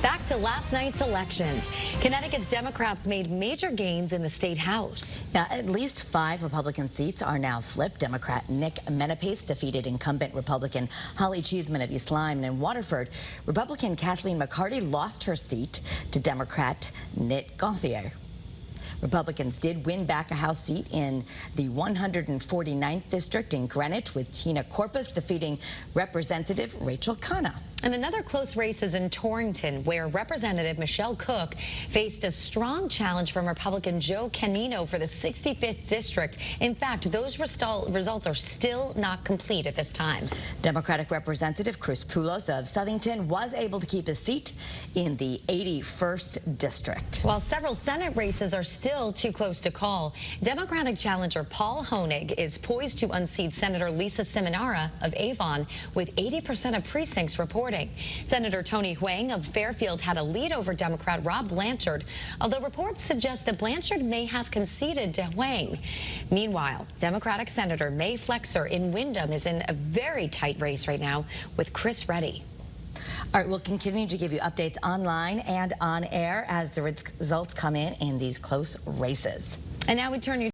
Back to last night's elections. Connecticut's Democrats made major gains in the state house. Yeah, at least 5 Republican seats are now flipped. Democrat Nick Menapace defeated incumbent Republican Holly Cheeseman of East Lyme. And in Waterford, Republican Kathleen McCarty lost her seat to Democrat Nit Gauthier. Republicans did win back a House seat in the 149th district in Greenwich, with Tina Corpus defeating Representative Rachel Khanna. And another close race is in Torrington, where Representative Michelle Cook faced a strong challenge from Republican Joe Canino for the 65th district. In fact, those results are still not complete at this time. Democratic Representative Chris Poulos of Southington was able to keep his seat in the 81st district. While several Senate races are still too close to call, Democratic challenger Paul Honig is poised to unseat Senator Lisa Seminara of Avon, with 80% of precincts reporting. Senator Tony Hwang of Fairfield had a lead over Democrat Rob Blanchard, although reports suggest that Blanchard may have conceded to Hwang. Meanwhile, Democratic Senator May Flexer in Windham is in a very tight race right now with Chris Reddy. All right, we'll continue to give you updates online and on air as the results come in these close races. And now we turn you